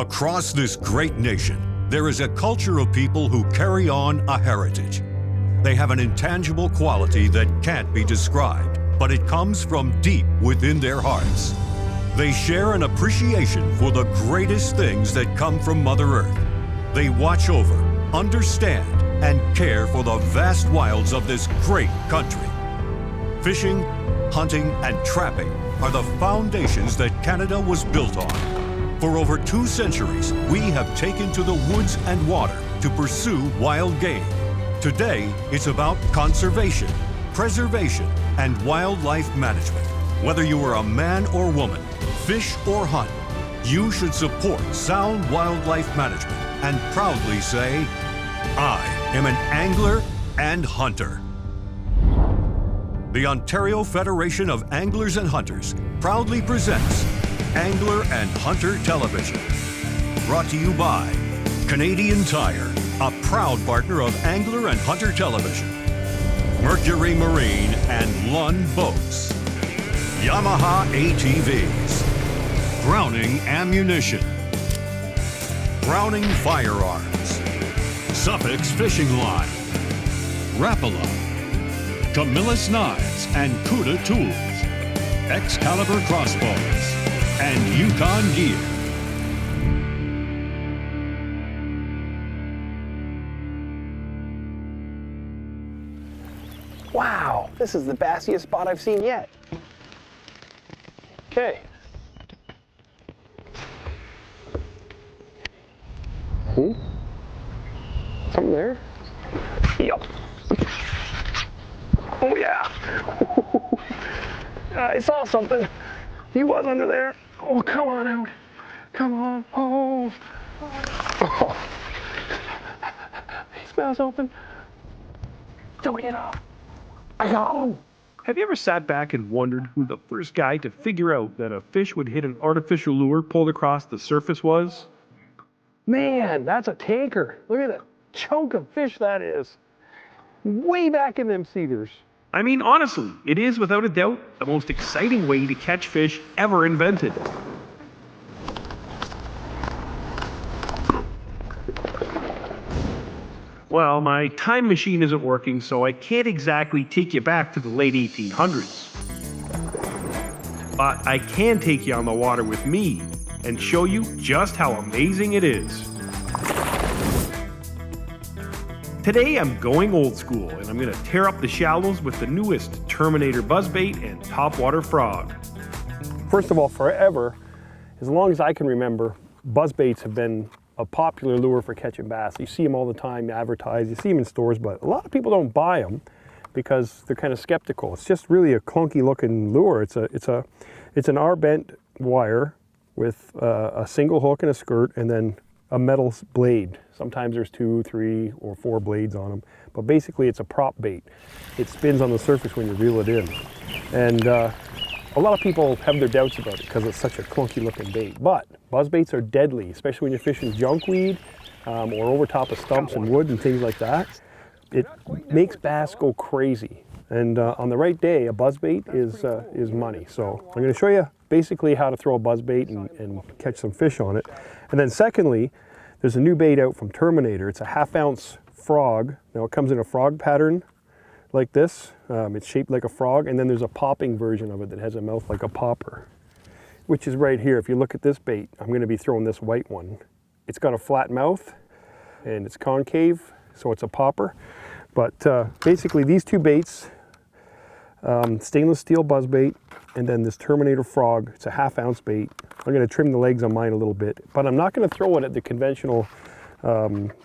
Across this great nation, there is a culture of people who carry on a heritage. They have an intangible quality that can't be described, but it comes from deep within their hearts. They share an appreciation for the greatest things that come from Mother Earth. They watch over, understand, and care for the vast wilds of this great country. Fishing, hunting, and trapping are the foundations that Canada was built on. For over 2 centuries, we have taken to the woods and water to pursue wild game. Today, it's about conservation, preservation, and wildlife management. Whether you are a man or woman, fish or hunt, you should support sound wildlife management and proudly say, I am an angler and hunter. The Ontario Federation of Anglers and Hunters proudly presents Angler and Hunter Television. Brought to you by Canadian Tire, a proud partner of Angler and Hunter Television. Mercury Marine and Lund Boats. Yamaha ATVs. Browning Ammunition. Browning Firearms. Suffolk's Fishing Line. Rapala. Camillus Knives and Cuda Tools. Excalibur Crossbows. And Yukon Gear. Wow, this is the bassiest spot I've seen yet. Okay. Something there? Yup. Oh yeah. I saw something. He was under there. Oh, come on out. Come on. Oh. His mouth's open. Don't get off. I got him. Have you ever sat back and wondered who the first guy to figure out that a fish would hit an artificial lure pulled across the surface was? Man, that's a tanker. Look at that chunk of fish that is. Way back in them cedars. I mean, honestly, it is without a doubt the most exciting way to catch fish ever invented. Well, my time machine isn't working, so I can't exactly take you back to the late 1800s. But I can take you on the water with me and show you just how amazing it is. Today I'm going old school, and I'm going to tear up the shallows with the newest Terminator buzzbait and Topwater frog. First of all, forever, as long as I can remember, buzzbaits have been a popular lure for catching bass. You see them all the time advertised, you see them in stores, but a lot of people don't buy them because they're kind of skeptical. It's just really a clunky looking lure. It's an R-bent wire with a single hook and a skirt, and then a metal blade. Sometimes there's 2, 3, or 4 blades on them, but basically it's a prop bait. It spins on the surface when you reel it in. And a lot of people have their doubts about it because it's such a clunky looking bait, but buzzbaits are deadly, especially when you're fishing junkweed or over top of stumps and wood and things like that. It makes bass go crazy. And on the right day, a buzzbait is money. So I'm going to show you basically how to throw a buzzbait and catch some fish on it. And then secondly, there's a new bait out from Terminator. It's a 1/2 ounce frog. Now it comes in a frog pattern like this. It's shaped like a frog, and then there's a popping version of it that has a mouth like a popper, which is right here. If you look at this bait, I'm going to be throwing this white one. It's got a flat mouth and it's concave, so it's a popper. But basically these two baits, stainless steel buzzbait, and then this Terminator frog, it's a 1/2 ounce bait. I'm going to trim the legs on mine a little bit, but I'm not going to throw it at the conventional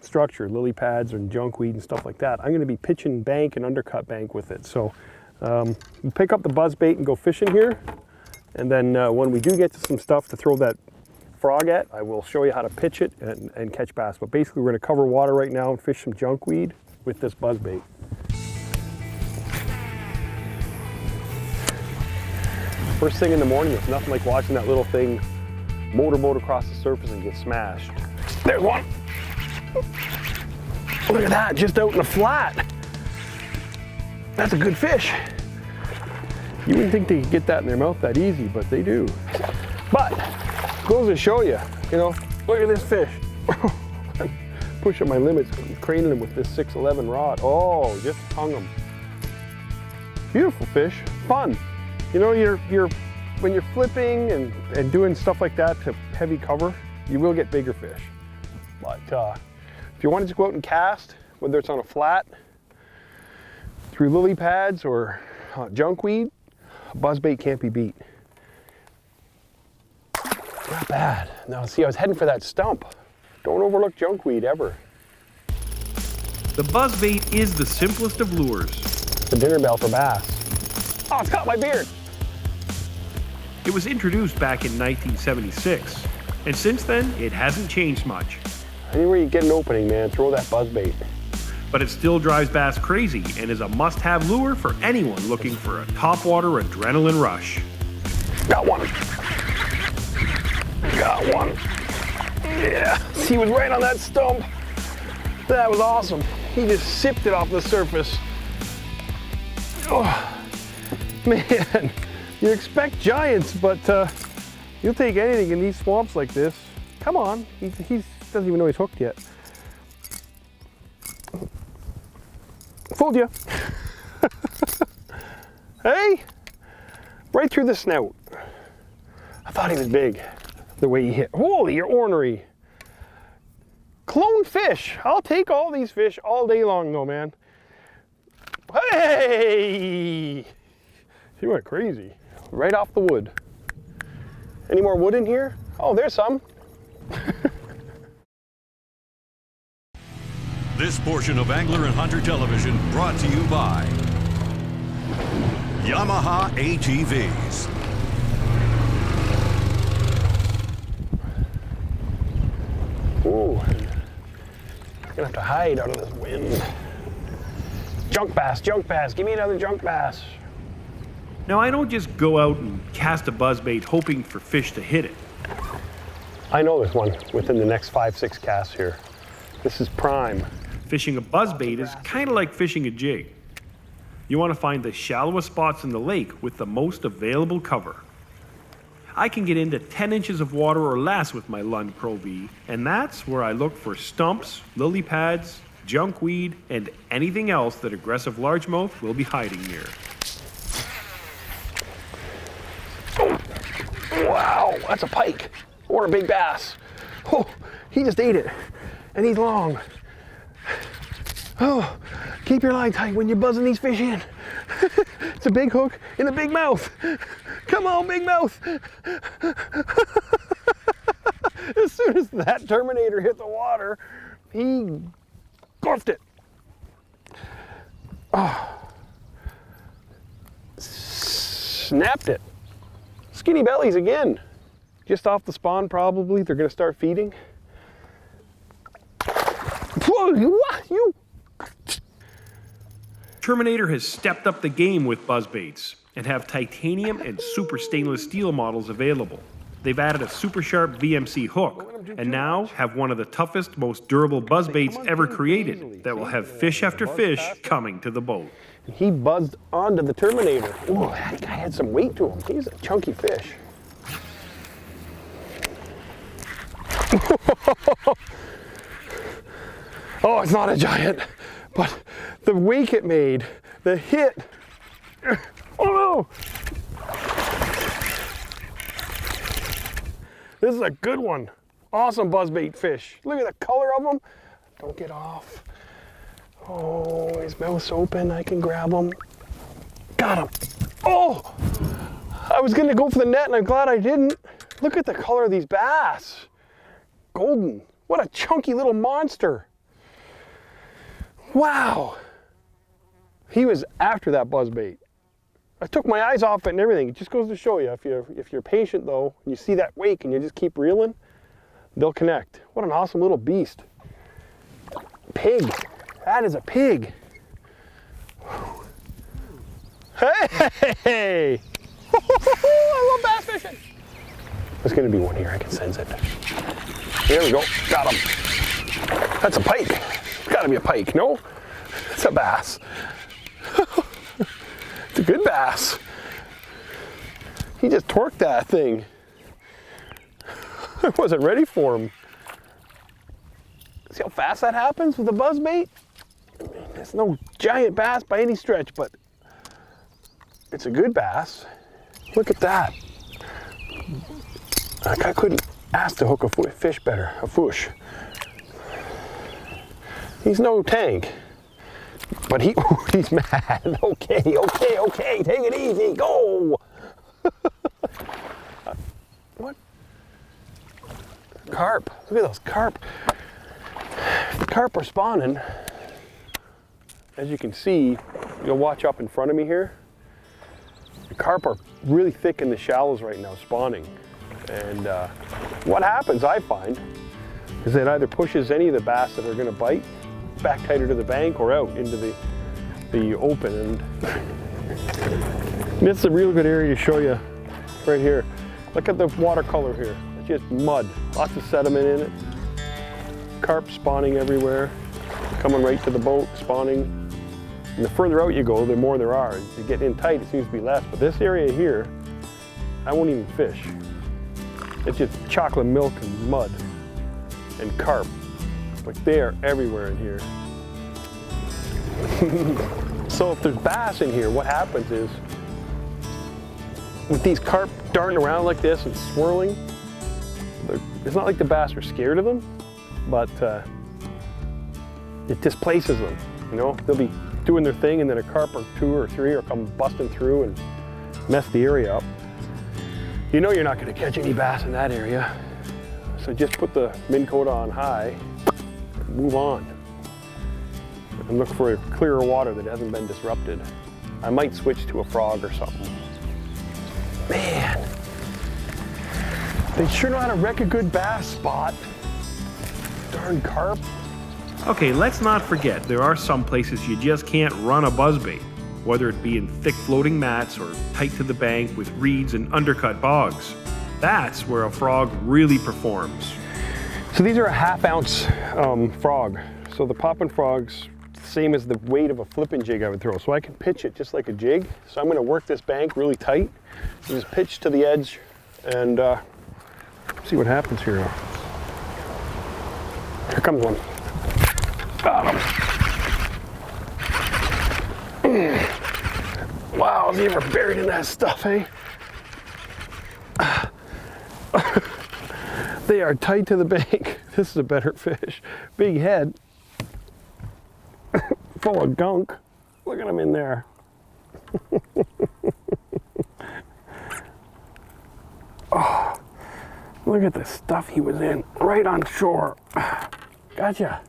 structure, lily pads and junkweed and stuff like that. I'm going to be pitching bank and undercut bank with it. So pick up the buzzbait and go fishing here, and then when we do get to some stuff to throw that frog at, I will show you how to pitch it and catch bass. But basically we're going to cover water right now and fish some junkweed with this buzzbait. First thing in the morning, it's nothing like watching that little thing motorboat across the surface and get smashed. There's one. Look at that, just out in the flat. That's a good fish. You wouldn't think they could get that in their mouth that easy, but they do. But goes to show you, you know, Look at this fish. I'm pushing my limits, craning him with this 611 rod. Oh, just hung him. Beautiful fish, fun. You know, when you're flipping and doing stuff like that to heavy cover, you will get bigger fish. But if you want to just go out and cast, whether it's on a flat, through lily pads or junkweed, a buzzbait can't be beat. Not bad. Now see, I was heading for that stump. Don't overlook junkweed ever. The buzzbait is the simplest of lures. The dinner bell for bass. Oh, it's caught my beard. It was introduced back in 1976, and since then, it hasn't changed much. Anywhere you get an opening, man, throw that buzzbait. But it still drives bass crazy and is a must-have lure for anyone looking for a topwater adrenaline rush. Got one. Got one. Yeah, he was right on that stump. That was awesome. He just sipped it off the surface. Oh, man, you expect giants, but you'll take anything in these swamps like this. Come on, he doesn't even know he's hooked yet. Fooled you. Hey, right through the snout. I thought he was big, the way he hit. Holy, you're ornery. Clone fish. I'll take all these fish all day long though, man. Hey! He went crazy. Right off the wood. Any more wood in here? Oh, there's some. This portion of Angler and Hunter Television brought to you by Yamaha AHTVs. Ooh, gonna have to hide out of this wind. Junk bass, give me another junk bass. Now, I don't just go out and cast a buzzbait hoping for fish to hit it. I know this one within the next 5-6 casts here. This is prime. Fishing a buzzbait is kind of like fishing a jig. You want to find the shallowest spots in the lake with the most available cover. I can get into 10 inches of water or less with my Lund Pro V, and that's where I look for stumps, lily pads, junkweed, and anything else that aggressive largemouth will be hiding near. Wow, that's a pike or a big bass. Oh, he just ate it, and he's long. Oh, keep your line tight when you're buzzing these fish in. It's a big hook in a big mouth. Come on, big mouth. As soon as that Terminator hit the water, he gorfed it. Oh. Snapped it. Skinny bellies again. Just off the spawn probably. They're gonna start feeding. Whoa, what? You. Terminator has stepped up the game with buzzbaits and have titanium and super stainless steel models available. They've added a super sharp VMC hook and now have one of the toughest, most durable buzzbaits ever created that will have fish after fish coming to the boat. He buzzed onto the Terminator. Ooh, that guy had some weight to him. He's a chunky fish. Oh, it's not a giant, but the wake it made, the hit. Oh no! This is a good one. Awesome buzzbait fish. Look at the color of them. Don't get off. Oh, his mouth's open. I can grab him. Got him. Oh! I was gonna go for the net and I'm glad I didn't. Look at the color of these bass. Golden. What a chunky little monster. Wow. He was after that buzzbait. I took my eyes off it and everything. It just goes to show you, if you're patient though, and you see that wake and you just keep reeling, they'll connect. What an awesome little beast. Pig. That is a pig. Hey! I love bass fishing. There's gonna be one here, I can sense it. There we go, got him. That's a pike. It's gotta be a pike, no? It's a bass. It's a good bass. He just torqued that thing. I wasn't ready for him. See how fast that happens with a buzzbait? It's no giant bass by any stretch, but it's a good bass. Look at that. Like I couldn't ask to hook a fish better, a fish. He's no tank, but he's mad. Okay, take it easy, go. What? Carp, look at those carp. The carp are spawning. As you can see, you'll watch up in front of me here. The carp are really thick in the shallows right now, spawning. And what happens, I find, is it either pushes any of the bass that are going to bite back tighter to the bank or out into the open. And this is a real good area to show you right here. Look at the watercolor here. It's just mud, lots of sediment in it. Carp spawning everywhere, coming right to the boat, spawning. And the further out you go, the more there are. As you get in tight, it seems to be less. But this area here, I won't even fish. It's just chocolate milk and mud and carp. Like they are everywhere in here. So if there's bass in here, what happens is, with these carp darting around like this and swirling, it's not like the bass are scared of them, but it displaces them. You know, they'll be doing their thing and then a carp or two or three will come busting through and mess the area up. You know you're not going to catch any bass in that area, so just put the Minn Kota on high, move on, and look for clearer water that hasn't been disrupted. I might switch to a frog or something. Man, they sure know how to wreck a good bass spot. Darn carp. Okay, let's not forget there are some places you just can't run a buzzbait, whether it be in thick floating mats or tight to the bank with reeds and undercut bogs. That's where a frog really performs. So these are a ½ ounce frog. So the popping frog's same as the weight of a flipping jig I would throw. So I can pitch it just like a jig. So I'm gonna work this bank really tight, just pitch to the edge and see what happens here. Here comes one. Got him. Wow, is he ever buried in that stuff, eh? They are tight to the bank. This is a better fish. Big head. Full of gunk. Look at him in there. Oh, look at the stuff he was in right on shore. Gotcha.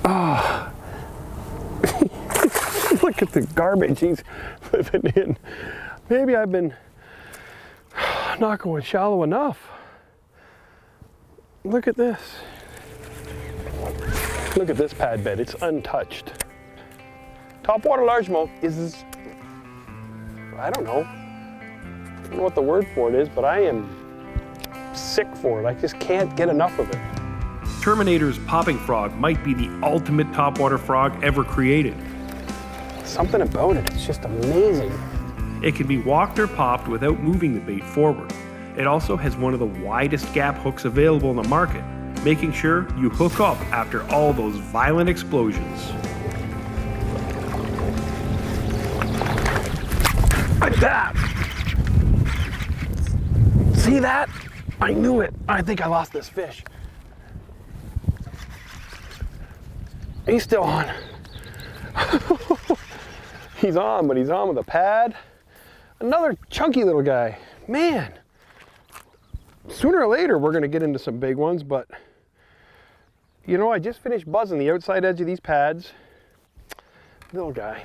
Oh. Look at the garbage he's living in. Maybe I've been not going shallow enough. Look at this. Look at this pad bed, it's untouched. Topwater largemouth is, I don't know what the word for it is, but I am sick for it. I just can't get enough of it. Terminator's popping frog might be the ultimate topwater frog ever created. Something about it, it's just amazing. It can be walked or popped without moving the bait forward. It also has one of the widest gap hooks available in the market, making sure you hook up after all those violent explosions. Like that! See that? I knew it. I think I lost this fish. He's still on. He's on, but he's on with a pad. Another chunky little guy. Man, sooner or later we're gonna get into some big ones, but you know, I just finished buzzing the outside edge of these pads. Little guy.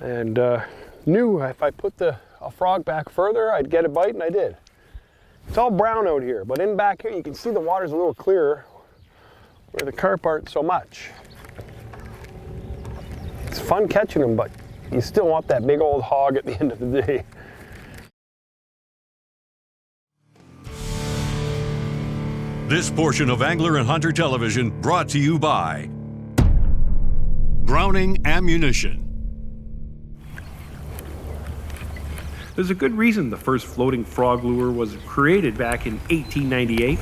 And knew if I put a frog back further, I'd get a bite, and I did. It's all brown out here, but in back here you can see the water's a little clearer where the carp aren't so much. It's fun catching them, but you still want that big old hog at the end of the day. This portion of Angler and Hunter Television brought to you by Browning Ammunition. There's a good reason the first floating frog lure was created back in 1898.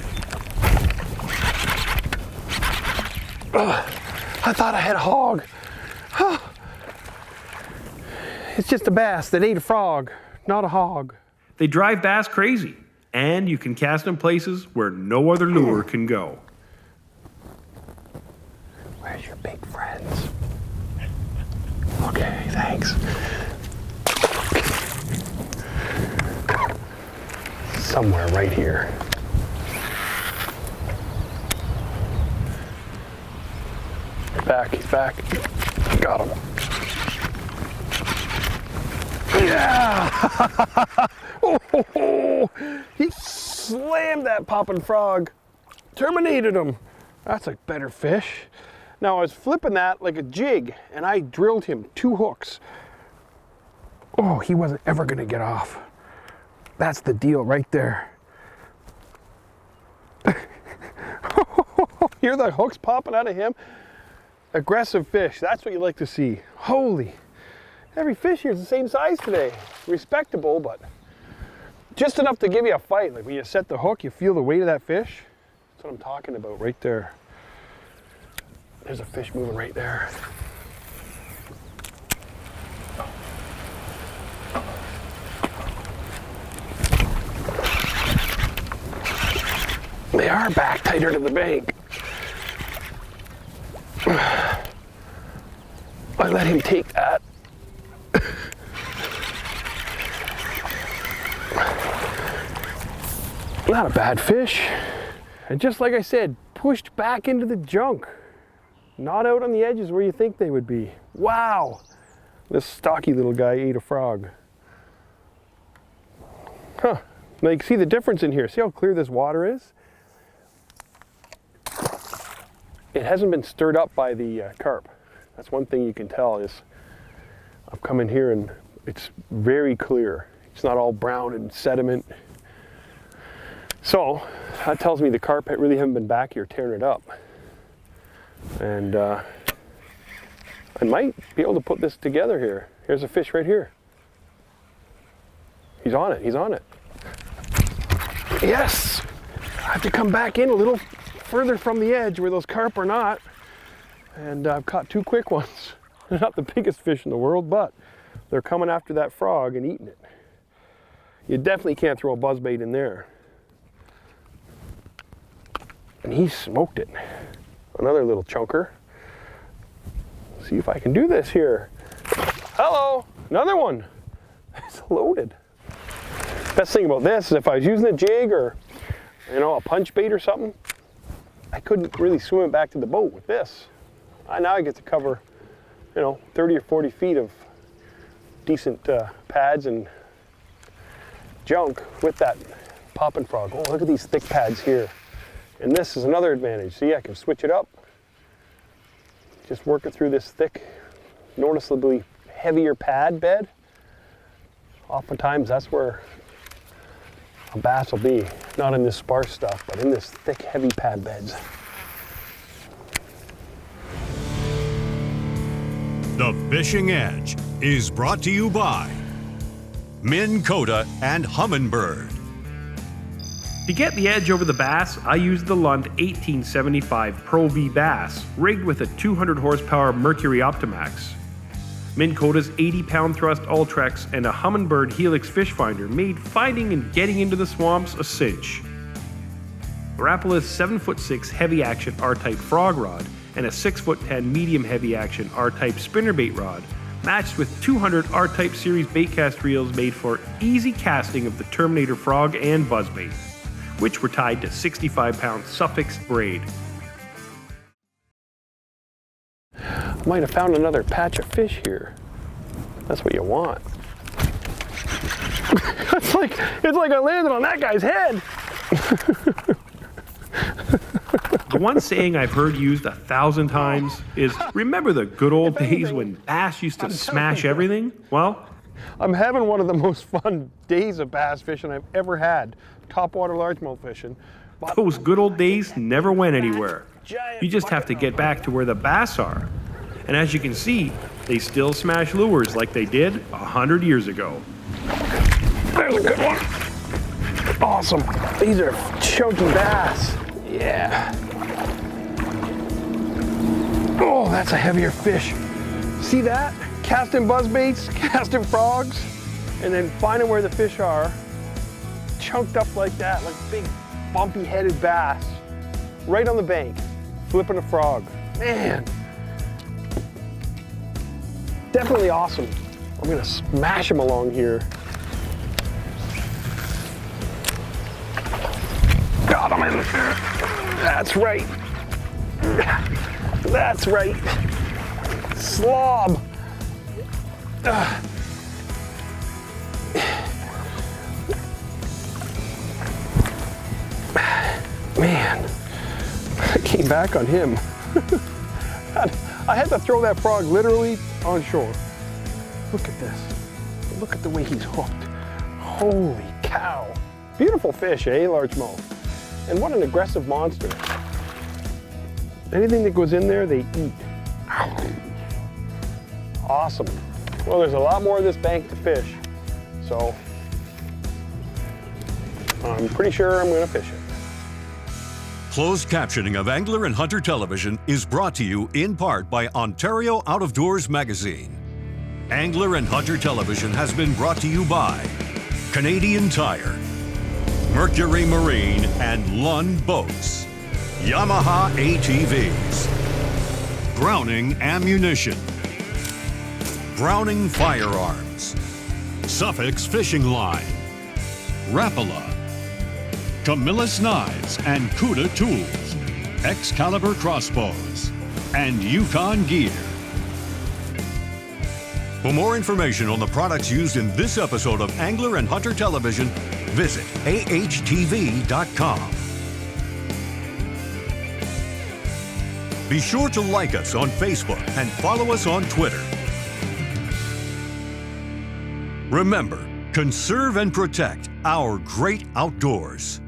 I thought I had a hog. It's just a bass that ate a frog, not a hog. They drive bass crazy, and you can cast them places where no other lure can go. Where's your big friends? Okay, thanks. Somewhere right here. He's back. Got him. Yeah! Oh, he slammed that popping frog. Terminated him. That's a better fish. Now I was flipping that like a jig and I drilled him 2 hooks. Oh, he wasn't ever gonna get off. That's the deal right there. Hear the hooks popping out of him? Aggressive fish, that's what you like to see. Holy, every fish here is the same size today. Respectable, but just enough to give you a fight. Like when you set the hook, you feel the weight of that fish. That's what I'm talking about right there. There's a fish moving right there. They are back tighter to the bank. I let him take that. Not a bad fish. And just like I said, pushed back into the junk. Not out on the edges where you think they would be. Wow! This stocky little guy ate a frog. Huh. Now you can see the difference in here. See how clear this water is? It hasn't been stirred up by the carp. That's one thing you can tell is I've come in here and it's very clear. It's not all brown and sediment. So that tells me the carp really haven't been back here tearing it up. And I might be able to put this together here. Here's a fish right here. He's on it, he's on it. Yes! I have to come back in a little further from the edge where those carp are not. And I've caught 2 quick ones. They're not the biggest fish in the world, but they're coming after that frog and eating it. You definitely can't throw a buzzbait in there. And he smoked it. Another little chunker. See if I can do this here. Hello, another one. It's loaded. Best thing about this is if I was using a jig or, you know, a punch bait or something, I couldn't really swim it back to the boat with this. Now I get to cover, you know, 30 or 40 feet of decent pads and junk with that popping frog. Oh, look at these thick pads here. And this is another advantage. See, I can switch it up. Just work it through this thick, noticeably heavier pad bed. Oftentimes that's where a bass will be. Not in this sparse stuff, but in this thick, heavy pad beds. The Fishing Edge is brought to you by Minn Kota and Humminbird. To get the edge over the bass, I used the Lund 1875 Pro V Bass, rigged with a 200 horsepower Mercury Optimax. Minn Kota's 80-pound thrust Ultrex and a Humminbird Helix fish finder made finding and getting into the swamps a cinch. Rapala's 7'6" heavy action R-type frog rod and a 6'10" medium heavy action R-type spinnerbait rod, matched with 200 R-type series baitcast reels made for easy casting of the Terminator frog and buzzbait, which were tied to 65-pound Suffix braid. Might have found another patch of fish here. That's what you want. it's like I landed on that guy's head. The one saying I've heard used 1,000 times is, remember the good old days when bass used to smash everything? Well, I'm having one of the most fun days of bass fishing I've ever had. Topwater largemouth fishing. those good old days never went anywhere. You just have to get back to where the bass are. And as you can see, they still smash lures like they did 100 years ago. There's a good one. Awesome. These are chunky bass. Yeah. Oh, that's a heavier fish. See that? Casting buzzbaits, casting frogs, and then finding where the fish are, chunked up like that, like big bumpy headed bass, right on the bank, flipping a frog. Man, definitely awesome. I'm gonna smash him along here. Got him in there. That's right. That's right. Slob. Man, I came back on him. I had to throw that frog literally on shore. Look at this. Look at the way he's hooked. Holy cow. Beautiful fish, eh, largemouth? And what an aggressive monster. Anything that goes in there, they eat. Awesome. Well, there's a lot more of this bank to fish, so I'm pretty sure I'm going to fish it. Closed captioning of Angler and Hunter Television is brought to you in part by Ontario Out of Doors Magazine. Angler and Hunter Television has been brought to you by Canadian Tire, Mercury Marine and Lund Boats, Yamaha ATVs, Browning Ammunition, Browning Firearms, Suffolk's Fishing Line, Rapala, Camillus Knives and Cuda Tools, Excalibur Crossbows, and Yukon Gear. For more information on the products used in this episode of Angler and Hunter Television, visit AHTV.com. Be sure to like us on Facebook and follow us on Twitter. Remember, conserve and protect our great outdoors.